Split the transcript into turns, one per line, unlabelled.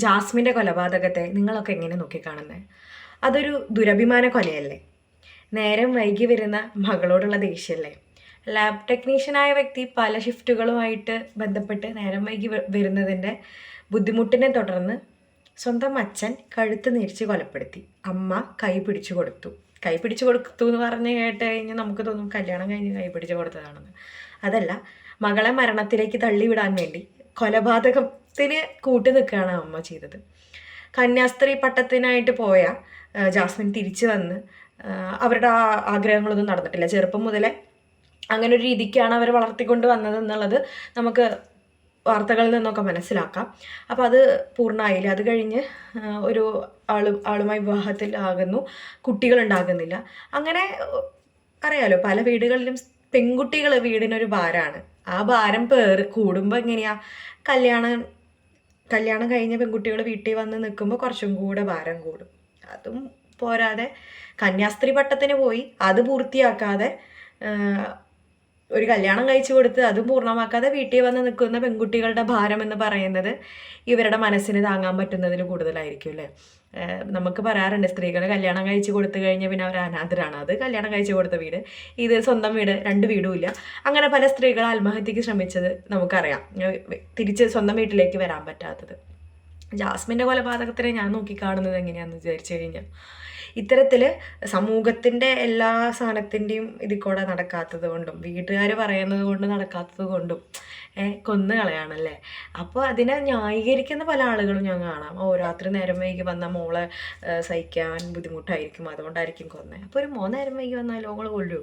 ജാസ്മിൻ്റെ കൊലപാതകത്തെ നിങ്ങളൊക്കെ എങ്ങനെ നോക്കിക്കാണുന്നത്? അതൊരു ദുരഭിമാന കൊലയല്ലേ? നേരം വൈകി വരുന്ന മകളോടുള്ള ദേഷ്യമല്ലേ? ലാബ് ടെക്നീഷ്യനായ വ്യക്തി പല ഷിഫ്റ്റുകളുമായിട്ട് ബന്ധപ്പെട്ട് നേരം വൈകി വരുന്നതിൻ്റെ ബുദ്ധിമുട്ടിനെ തുടർന്ന് സ്വന്തം അച്ഛൻ കഴുത്ത് ഞെരിച്ച് കൊലപ്പെടുത്തി. അമ്മ കൈ പിടിച്ചു കൊടുത്തു. കൈ പിടിച്ചു കൊടുത്തു എന്ന് പറഞ്ഞ് കേട്ട് കഴിഞ്ഞാൽ നമുക്ക് തോന്നും കല്യാണം കഴിഞ്ഞ് കൈ പിടിച്ചു കൊടുത്തതാണെന്ന്. അതല്ല, മകളെ മരണത്തിലേക്ക് തള്ളിവിടാൻ വേണ്ടി കൊലപാതകത്തിന് കൂട്ടു നിൽക്കുകയാണ് അമ്മ ചെയ്തത്. കന്യാസ്ത്രീ പട്ടത്തിനായിട്ട് പോയ ജാസ്മിൻ തിരിച്ചു വന്ന് അവരുടെ ആ ആഗ്രഹങ്ങളൊന്നും നടന്നിട്ടില്ല. ചെറുപ്പം മുതലേ അങ്ങനെ ഒരു രീതിക്കാണ് അവർ വളർത്തിക്കൊണ്ട് വന്നത് എന്നുള്ളത് നമുക്ക് വാർത്തകളിൽ നിന്നൊക്കെ മനസ്സിലാക്കാം. അപ്പോൾ അത് പൂർണ്ണമായില്ല. അത് കഴിഞ്ഞ് ഒരു ആളുമായി വിവാഹത്തിൽ ആകുന്നു, കുട്ടികളുണ്ടാകുന്നില്ല. അങ്ങനെ അറിയാലോ, പല വീടുകളിലും പെൺകുട്ടികൾ വീടിനൊരു ഭാരമാണ്. ആ ഭാരം കൂടുമ്പോൾ എങ്ങനെയാ, കല്യാണം കഴിഞ്ഞ പെൺകുട്ടികൾ വീട്ടിൽ വന്ന് നിൽക്കുമ്പോൾ കുറച്ചും കൂടെ ഭാരം കൂടും. അതും പോരാതെ കന്യാസ്ത്രീ പട്ടത്തിന് പോയി അത് പൂർത്തിയാക്കാതെ ഒരു കല്യാണം കഴിച്ചു കൊടുത്ത് അതും പൂർണ്ണമാക്കാതെ വീട്ടിൽ വന്ന് നിൽക്കുന്ന പെൺകുട്ടികളുടെ ഭാരം എന്ന് പറയുന്നത് ഇവരുടെ മനസ്സിന് താങ്ങാൻ പറ്റുന്നതിന് കൂടുതലായിരിക്കും അല്ലേ? നമുക്ക് പറയാറുണ്ട്, സ്ത്രീകൾ കല്യാണം കഴിച്ച് കൊടുത്തു കഴിഞ്ഞാൽ പിന്നെ അവർ അനാഥരാണ്. അത് കല്യാണം കഴിച്ച് കൊടുത്ത വീട്, ഇത് സ്വന്തം വീട്, 2 വീടും ഇല്ല. അങ്ങനെ പല സ്ത്രീകൾ ആത്മഹത്യക്ക് ശ്രമിച്ചത് നമുക്കറിയാം, തിരിച്ച് സ്വന്തം വീട്ടിലേക്ക് വരാൻ പറ്റാത്തത്. ജാസ്മിൻ്റെ കൊലപാതകത്തിനെ ഞാൻ നോക്കിക്കാണുന്നത് എങ്ങനെയാണെന്ന് വിചാരിച്ചു കഴിഞ്ഞാൽ, ഇത്തരത്തിൽ സമൂഹത്തിൻ്റെ എല്ലാ സാധനത്തിൻ്റെയും ഇതിൽ കൂടെ നടക്കാത്തത് കൊണ്ടും വീട്ടുകാർ പറയുന്നത് കൊണ്ട് നടക്കാത്തത് കൊണ്ടും കൊന്നു കളയാണല്ലേ. അപ്പോൾ അതിനെ ന്യായീകരിക്കുന്ന പല ആളുകളും ഞാൻ കാണാം. രാത്രി നേരം വൈകി വന്ന മോളെ സഹിക്കാൻ ബുദ്ധിമുട്ടായിരിക്കും, അതുകൊണ്ടായിരിക്കും കൊന്നത്. അപ്പോൾ ഒരു നേരം വൈകി വന്നാലോ നിങ്ങൾ കൊല്ലൂ?